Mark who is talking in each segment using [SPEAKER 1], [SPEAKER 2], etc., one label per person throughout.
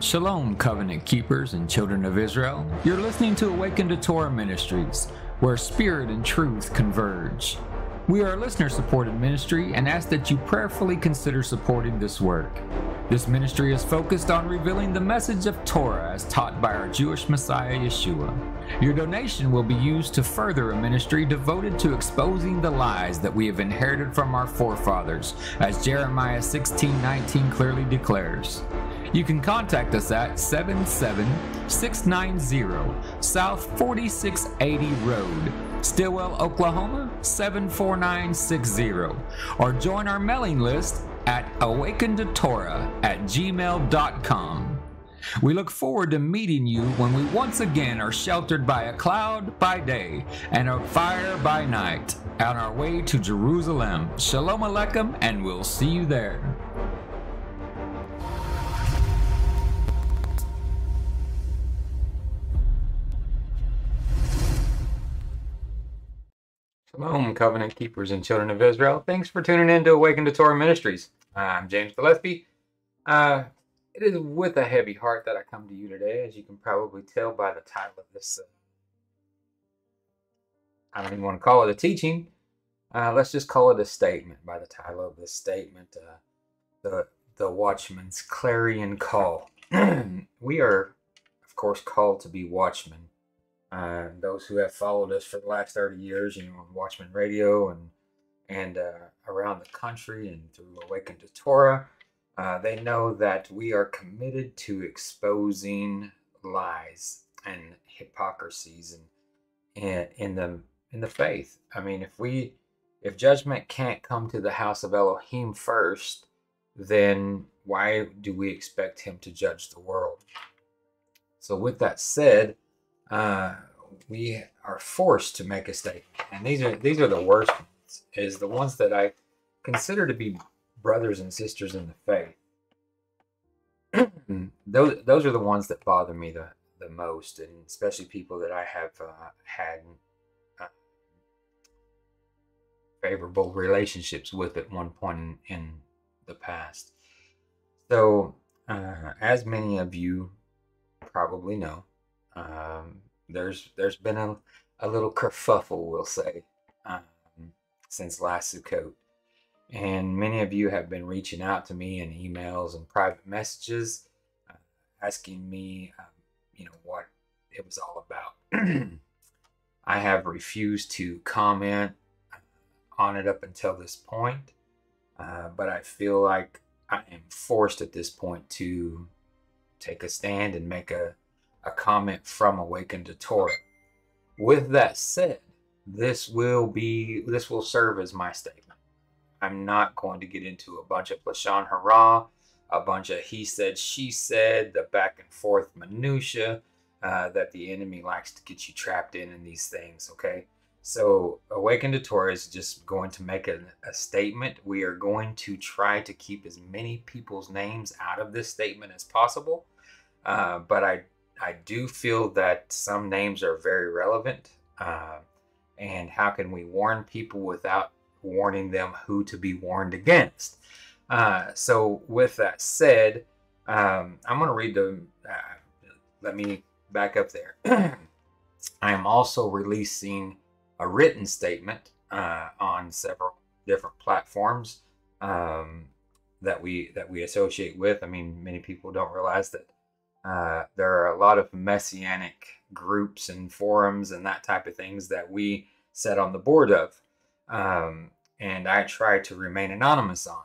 [SPEAKER 1] Shalom, covenant keepers and children of Israel. You're listening to Awaken to Torah Ministries, where spirit and truth converge. We are a listener-supported ministry and ask that you prayerfully consider supporting this work. This ministry is focused on revealing the message of Torah as taught by our Jewish Messiah, Yeshua. Your donation will be used to further a ministry devoted to exposing the lies that we have inherited from our forefathers, as Jeremiah 16:19 clearly declares. You can contact us at 77690 South 4680 Road, Stillwell, Oklahoma 74960, or join our mailing list at awakentotorah@gmail.com. We look forward to meeting you when we once again are sheltered by a cloud by day and a fire by night on our way to Jerusalem. Shalom Aleichem, and we'll see you there. Shalom, covenant keepers and children of Israel. Thanks for tuning in to Awaken to Torah Ministries. I'm James Gillespie. It is with a heavy heart that I come to you today, as you can probably tell by the title of this. I don't even want to call it a teaching. Let's just call it a statement by the title of this statement, the Watchman's Clarion Call. We are, of course, called to be watchmen. Those who have followed us for the last 30 years, on Watchman Radio and around the country and through Awaken to Torah, they know that we are committed to exposing lies and hypocrisies and in the faith. I mean, if judgment can't come to the house of Elohim first, then why do we expect him to judge the world? So with that said, we are forced to make a statement, and these are the worst ones, is the ones that I consider to be brothers and sisters in the faith. those are the ones that bother me the most, and especially people that I have had favorable relationships with at one point in the past. So, as many of you probably know, there's been a little kerfuffle, we'll say, since last Sukkot. And many of you have been reaching out to me in emails and private messages, asking me, what it was all about. I have refused to comment on it up until this point, but I feel like I am forced at this point to take a stand and make a comment from Awaken to Torah. With that said, this will serve as my statement. I'm not going to get into a bunch of Lashon Hara, a bunch of he said, she said, the back and forth minutia that the enemy likes to get you trapped in these things, okay? So Awaken to Torah is just going to make a statement. We are going to try to keep as many people's names out of this statement as possible, but I do feel that some names are very relevant, and how can we warn people without warning them who to be warned against? So with that said, I'm going to read let me back up there. I am also releasing a written statement on several different platforms that we associate with. I mean, many people don't realize that there are a lot of messianic groups and forums and that type of things that we sit on the board of, and I try to remain anonymous on,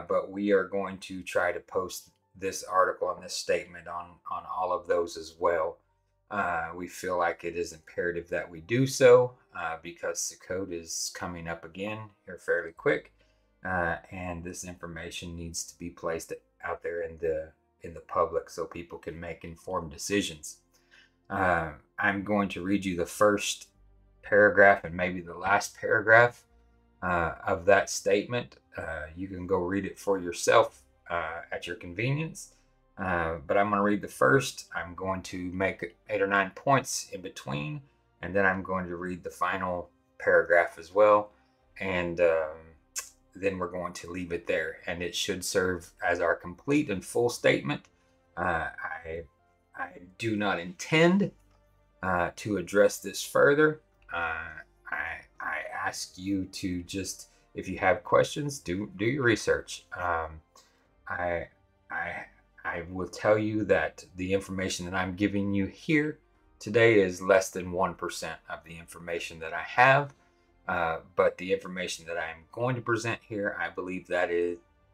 [SPEAKER 1] but we are going to try to post this article and this statement on all of those as well. We feel like it is imperative that we do so, because Sukkot is coming up again here fairly quick, and this information needs to be placed out there in the public so people can make informed decisions. I'm going to read you the first paragraph and maybe the last paragraph of that statement. You can go read it for yourself at your convenience, but I'm going to read the first. I'm going to make 8 or 9 points in between, and then I'm going to read the final paragraph as well, and then we're going to leave it there, and it should serve as our complete and full statement I do not intend to address this further. I ask you to just, if you have questions, do your research. I I I will tell you that the information that I'm giving you here today is less than 1% of the information that I have. But the information that I'm going to present here, I believe that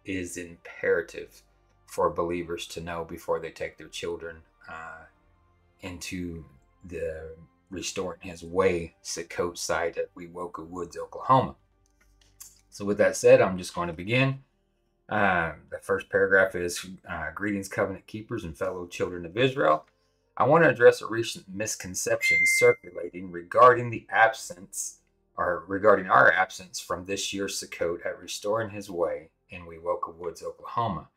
[SPEAKER 1] is imperative for believers to know before they take their children into the Restoring His Way Sukkot site at Wewoka Woods, Oklahoma. So with that said, I'm just going to begin. The first paragraph is Greetings, covenant keepers and fellow children of Israel. I want to address a recent misconception circulating regarding our absence from this year's Sukkot at Restoring His Way in Wewoka Woods, Oklahoma.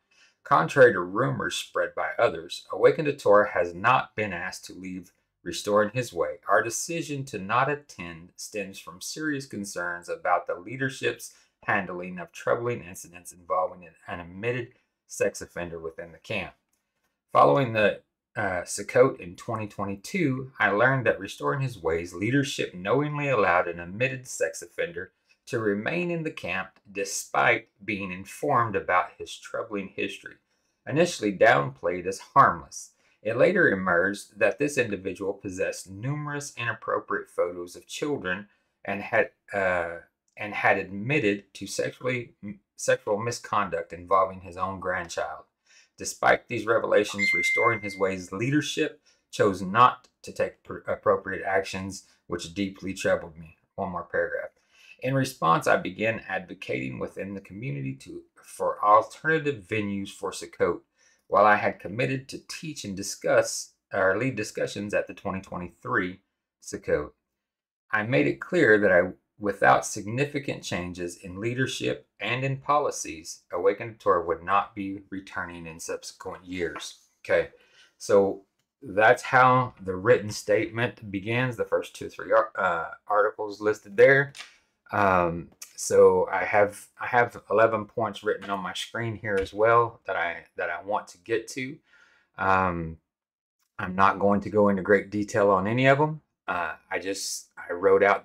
[SPEAKER 1] Contrary to rumors spread by others, Awaken to Torah has not been asked to leave Restoring His Way. Our decision to not attend stems from serious concerns about the leadership's handling of troubling incidents involving an admitted sex offender within the camp. Following the Sukkot in 2022, I learned that Restoring His Way's leadership knowingly allowed an admitted sex offender to remain in the camp despite being informed about his troubling history. Initially downplayed as harmless, it later emerged that this individual possessed numerous inappropriate photos of children and had admitted to sexual misconduct involving his own grandchild. Despite these revelations, Restoring His Way's leadership chose not to take appropriate actions, which deeply troubled me. One more paragraph. In response, I began advocating within the community for alternative venues for Sukkot. While I had committed to teach and lead discussions at the 2023 Sukkot, I made it clear that without significant changes in leadership and in policies, Awaken to Torah would not be returning in subsequent years. Okay, so that's how the written statement begins. The first 2 or 3 articles listed there. So I have 11 points written on my screen here as well that I want to get to. I'm not going to go into great detail on any of them. I wrote out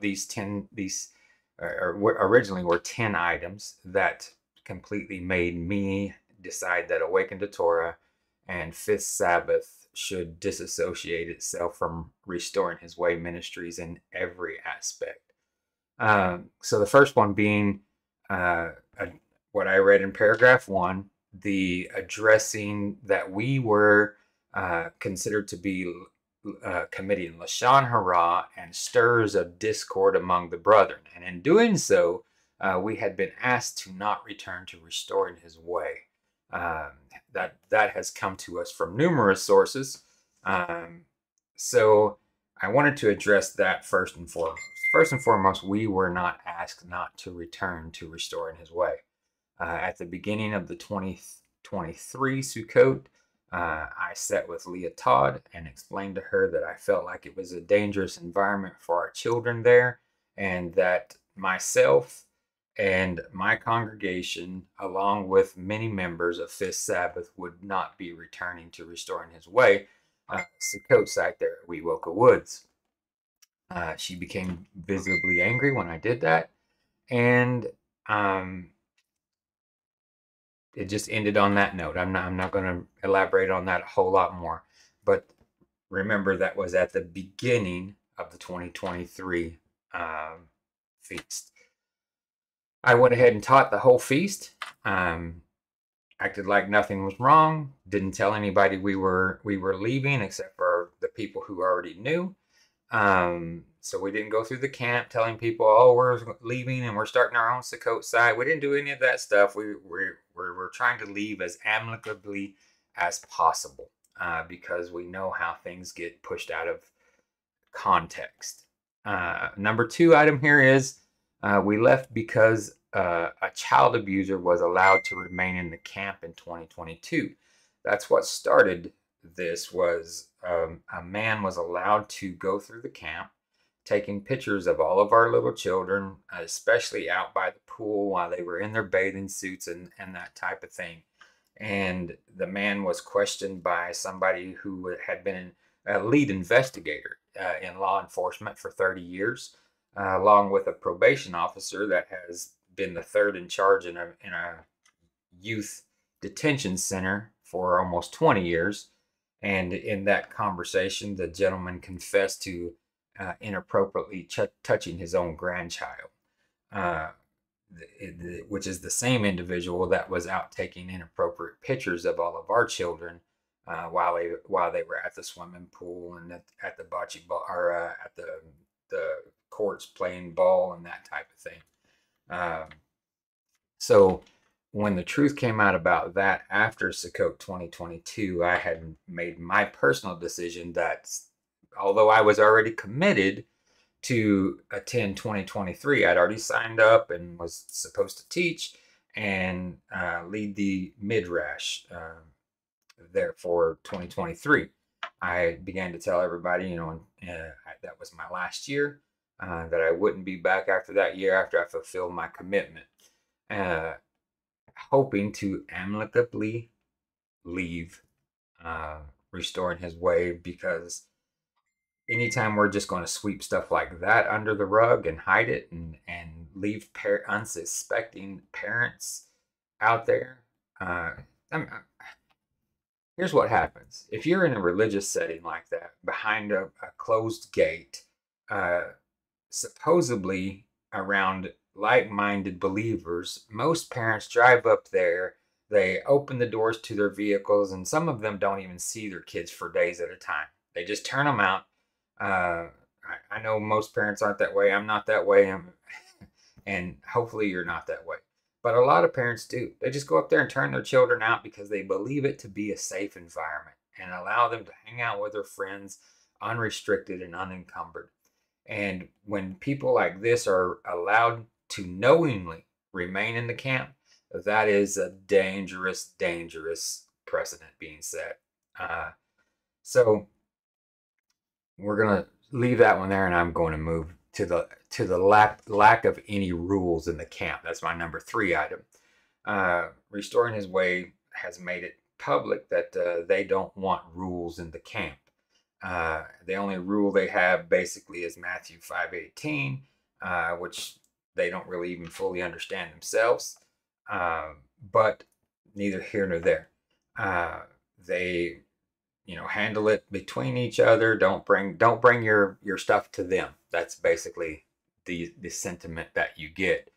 [SPEAKER 1] originally were 10 items that completely made me decide that Awaken to Torah and Fifth Sabbath should disassociate itself from Restoring His Way ministries in every aspect. So the first one being what I read in paragraph 1, the addressing that we were considered to be committing Lashon Hara and stirs of discord among the brethren. And in doing so, we had been asked to not return to Restoring His Way. That has come to us from numerous sources. So I wanted to address that first and foremost. First and foremost, we were not asked not to return to Restoring His Way. At the beginning of the 2023 Sukkot, I sat with Leah Todd and explained to her that I felt like it was a dangerous environment for our children there, and that myself and my congregation, along with many members of Fifth Sabbath, would not be returning to Restoring His Way, Sukkot site there at Wewoka Woods. She became visibly angry when I did that, and it just ended on that note. I'm not going to elaborate on that a whole lot more. But remember, that was at the beginning of the 2023 feast. I went ahead and taught the whole feast. Acted like nothing was wrong. Didn't tell anybody we were leaving, except for the people who already knew. So we didn't go through the camp telling people, oh, we're leaving and we're starting our own Sukkot site. We didn't do any of that stuff. We're trying to leave as amicably as possible because we know how things get pushed out of context. Number 2 item here is we left because a child abuser was allowed to remain in the camp in 2022. That's what started this. Was a man was allowed to go through the camp, taking pictures of all of our little children, especially out by the pool while they were in their bathing suits and that type of thing. and the man was questioned by somebody who had been a lead investigator in law enforcement for 30 years, along with a probation officer that has been the third in charge in a youth detention center for almost 20 years. And in that conversation, the gentleman confessed to inappropriately touching his own grandchild, uh, which is the same individual that was out taking inappropriate pictures of all of our children while they were at the swimming pool and at the bocce ball, or at the courts playing ball and that type of thing. Um, so when the truth came out about that after Sukkot 2022, I had made my personal decision that although I was already committed to attend 2023, I'd already signed up and was supposed to teach and lead the midrash there for 2023. I began to tell everybody, that was my last year, that I wouldn't be back after that year after I fulfilled my commitment. Hoping to amicably leave Restoring His Way, because anytime we're just going to sweep stuff like that under the rug and hide it and leave unsuspecting parents out there, here's what happens. If you're in a religious setting like that, behind a closed gate, supposedly around like-minded believers, most parents drive up there, they open the doors to their vehicles, and some of them don't even see their kids for days at a time. They just turn them out. I know most parents aren't that way. I'm not that way. And hopefully you're not that way. But a lot of parents do. They just go up there and turn their children out because they believe it to be a safe environment and allow them to hang out with their friends unrestricted and unencumbered. And when people like this are allowed to knowingly remain in the camp, that is a dangerous, dangerous precedent being set. So we're going to leave that one there, and I'm going to move to the lack of any rules in the camp. That's my number 3 item. Restoring His Way has made it public that they don't want rules in the camp. The only rule they have basically is Matthew 5:18, which they don't really even fully understand themselves. But neither here nor there. They handle it between each other. Don't bring your stuff to them. That's basically the sentiment that you get.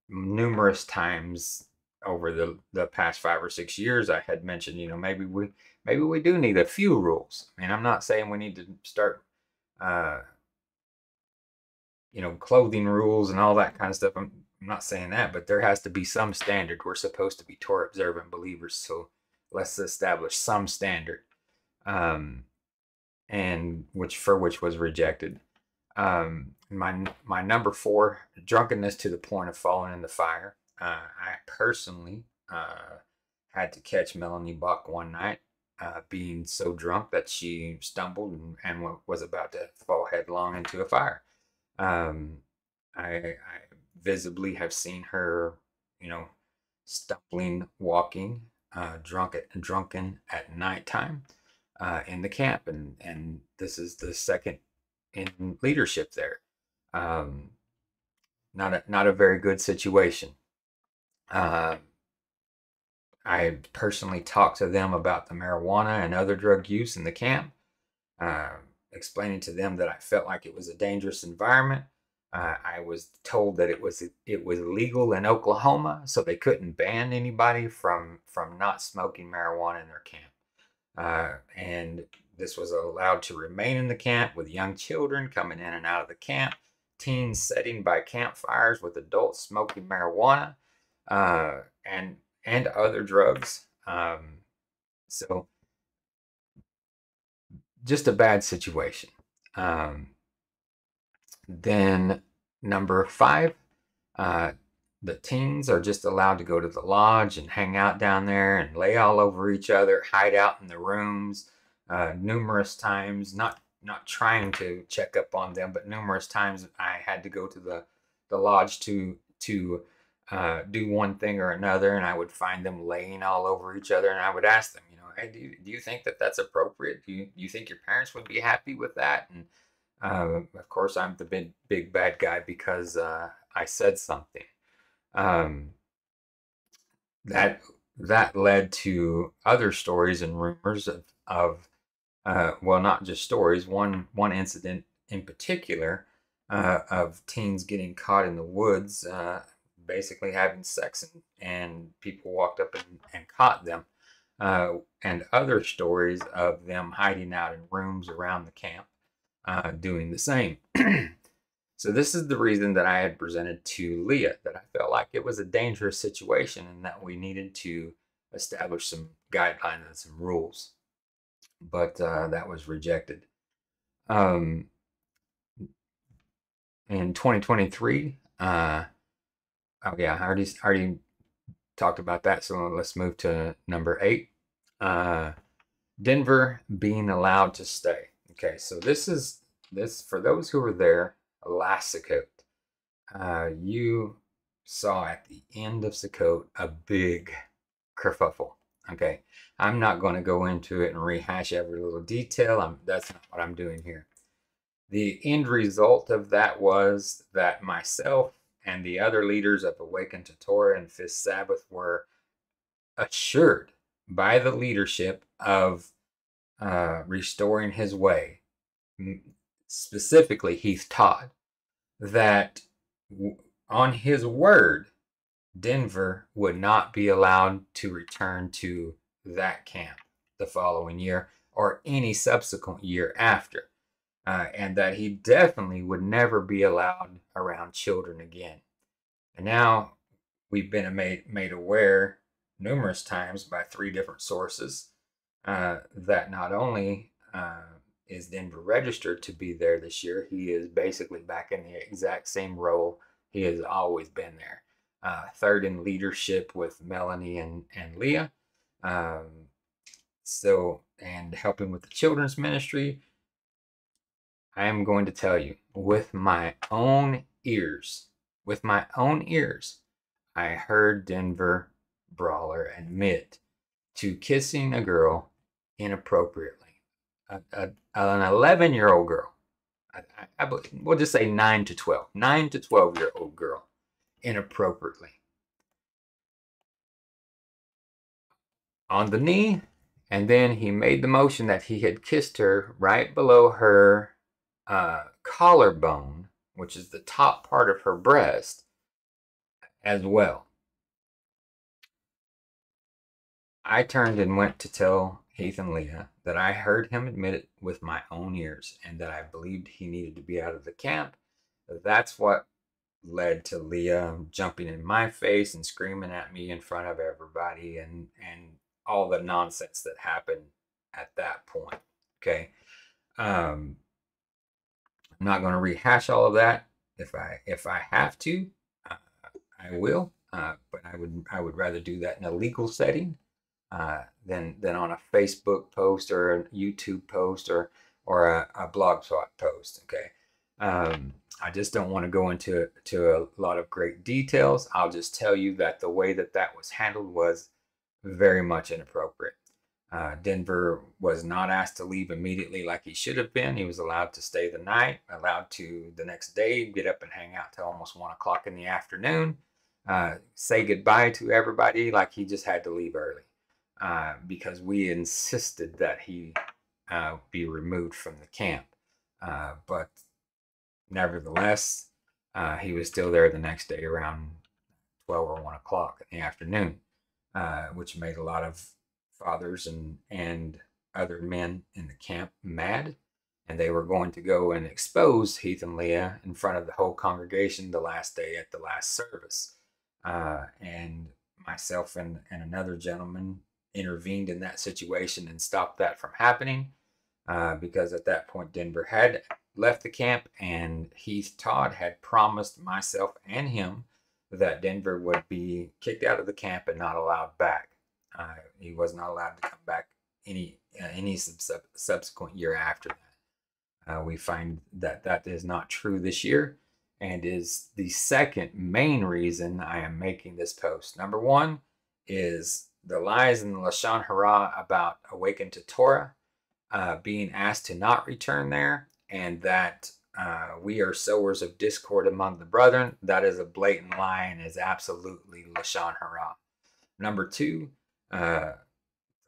[SPEAKER 1] Numerous times over the past 5 or 6 years, I had mentioned, maybe we do need a few rules. I mean, I'm not saying we need to start, clothing rules and all that kind of stuff. I'm not saying that, but there has to be some standard. We're supposed to be Torah observant believers, so let's establish some standard, and which was rejected. My number 4, drunkenness to the point of falling in the fire. I personally had to catch Melanie Bach one night, being so drunk that she stumbled and was about to fall headlong into a fire. I visibly have seen her, stumbling, walking, drunken at nighttime in the camp, and this is the second in leadership there. Not a very good situation. I personally talked to them about the marijuana and other drug use in the camp, explaining to them that I felt like it was a dangerous environment. I was told that it was legal in Oklahoma, so they couldn't ban anybody from not smoking marijuana in their camp. And this was allowed to remain in the camp with young children coming in and out of the camp, teens sitting by campfires with adults smoking marijuana, and other drugs. So just a bad situation. Then number 5, the teens are just allowed to go to the lodge and hang out down there and lay all over each other, hide out in the rooms, numerous times, not trying to check up on them, but numerous times I had to go to the lodge to do one thing or another, and I would find them laying all over each other, and I would ask them, hey, do you think that that's appropriate? Do you think your parents would be happy with that? And of course, I'm the big bad guy because I said something. Um, that that led to other stories and rumors of well, not just stories. One incident in particular of teens getting caught in the woods, basically having sex, and people walked up and caught them. And other stories of them hiding out in rooms around the camp, doing the same. So this is the reason that I had presented to Leah that I felt like it was a dangerous situation and that we needed to establish some guidelines and some rules. But that was rejected. Um, in 2023, oh yeah, I already talked about that. So let's move to number 8. Denver being allowed to stay. Okay, so this for those who were there last Sukkot. You saw at the end of Sukkot a big kerfuffle. Okay, I'm not going to go into it and rehash every little detail. That's not what I'm doing here. The end result of that was that myself and the other leaders of Awaken to Torah and Fifth Sabbath were assured by the leadership of restoring his way, specifically Heath Todd, that on his word, Denver would not be allowed to return to that camp the following year or any subsequent year after. And that he definitely would never be allowed around children again. And now we've been made aware numerous times by 3 different sources that not only is Denver registered to be there this year, he is basically back in the exact same role he has always been there. Third in leadership with Melanie and Leah. And helping with the children's ministry. I am going to tell you with my own ears, I heard Denver Brawler admit to kissing a girl inappropriately. An 11-year-old girl. We'll just say 9 to 12. 9 to 12-year-old girl inappropriately. On the knee, and then he made the motion that he had kissed her right below her collarbone, which is the top part of her breast, as well. I turned and went to tell Heath and Leah that I heard him admit it with my own ears and that I believed he needed to be out of the camp. That's what led to Leah jumping in my face and screaming at me in front of everybody and all the nonsense that happened at that point. Okay. I'm not going to rehash all of that. If I have to, I will. But I would rather do that in a legal setting than on a Facebook post or a YouTube post or a blog spot post. Okay. I just don't want to go into a lot of great details. I'll just tell you that the way that was handled was very much inappropriate. Denver was not asked to leave immediately like he should have been. He was allowed to stay the night, allowed to the next day get up and hang out till almost 1 o'clock in the afternoon, say goodbye to everybody like he just had to leave early because we insisted that he be removed from the camp. But nevertheless, he was still there the next day around 12 or 1 o'clock in the afternoon, which made a lot of fathers and other men in the camp mad, and they were going to go and expose Heath and Leah in front of the whole congregation the last day at the last service. And myself and another gentleman intervened in that situation and stopped that from happening because at that point Denver had left the camp and Heath Todd had promised myself and him that Denver would be kicked out of the camp and not allowed back. He was not allowed to come back any subsequent year after that. We find that is not true this year, and is the second main reason I am making this post. Number one is the lies in the Lashon Hara about awakened to Torah, being asked to not return there, and that we are sowers of discord among the brethren. That is a blatant lie and is absolutely Lashon Hara. Number two,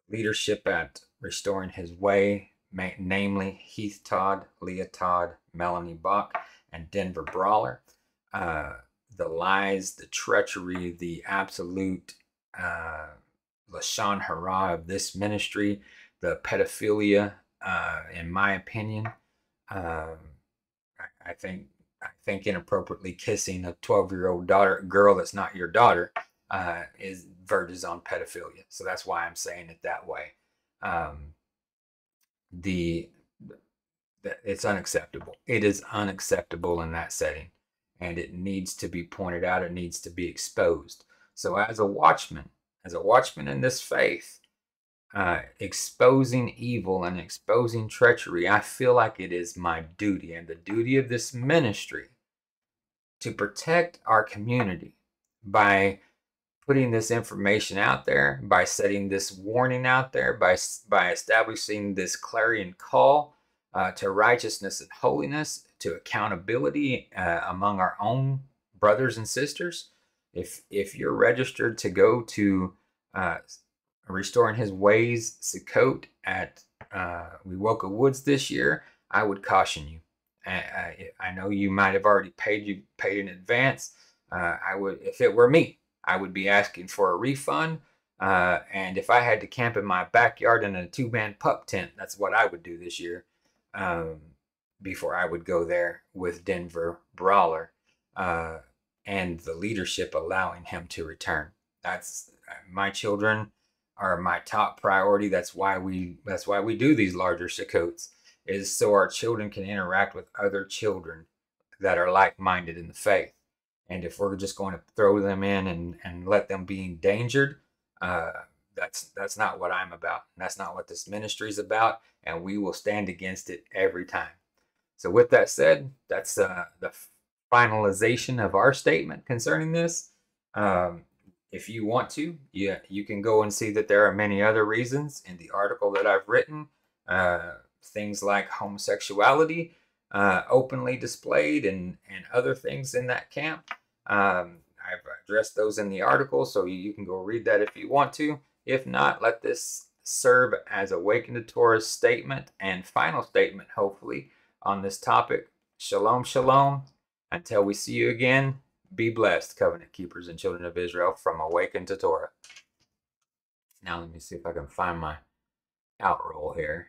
[SPEAKER 1] leadership at Restoring His Way, namely Heath Todd, Leah Todd, Melanie Bach, and Denver Brawler. The lies, the treachery, the absolute Lashon Hara of this ministry, the pedophilia, in my opinion. I think inappropriately kissing a 12-year-old girl that's not your daughter is verges on pedophilia. So that's why I'm saying it that way. It's unacceptable. It is unacceptable in that setting, and it needs to be pointed out. It needs to be exposed. So as a watchman in this faith, exposing evil and exposing treachery, I feel like it is my duty and the duty of this ministry to protect our community by putting this information out there, by setting this warning out there, by establishing this clarion call to righteousness and holiness, to accountability among our own brothers and sisters. If you're registered to go to Restoring His Ways Sukkot at Wewoka Woods this year, I would caution you. I know you might have already paid in advance. I would, if it were me, I would be asking for a refund. And if I had to camp in my backyard in a 2-man pup tent, that's what I would do this year. Before I would go there with Denver Brawler, and the leadership allowing him to return. That's my children are my top priority. That's why we do these larger Sukkots, is so our children can interact with other children that are like-minded in the faith. And if we're just going to throw them in and let them be endangered, that's not what I'm about. That's not what this ministry is about, and we will stand against it every time. So with that said, that's the finalization of our statement concerning this. If you want to, you can go and see that there are many other reasons in the article that I've written. Things like homosexuality openly displayed and other things in that camp. I've addressed those in the article, so you can go read that if you want to. If not, let this serve as Awaken to Torah's statement and final statement, hopefully, on this topic. Shalom, shalom. Until we see you again, be blessed, covenant keepers and children of Israel, from Awaken to Torah. Now let me see if I can find my outroll here.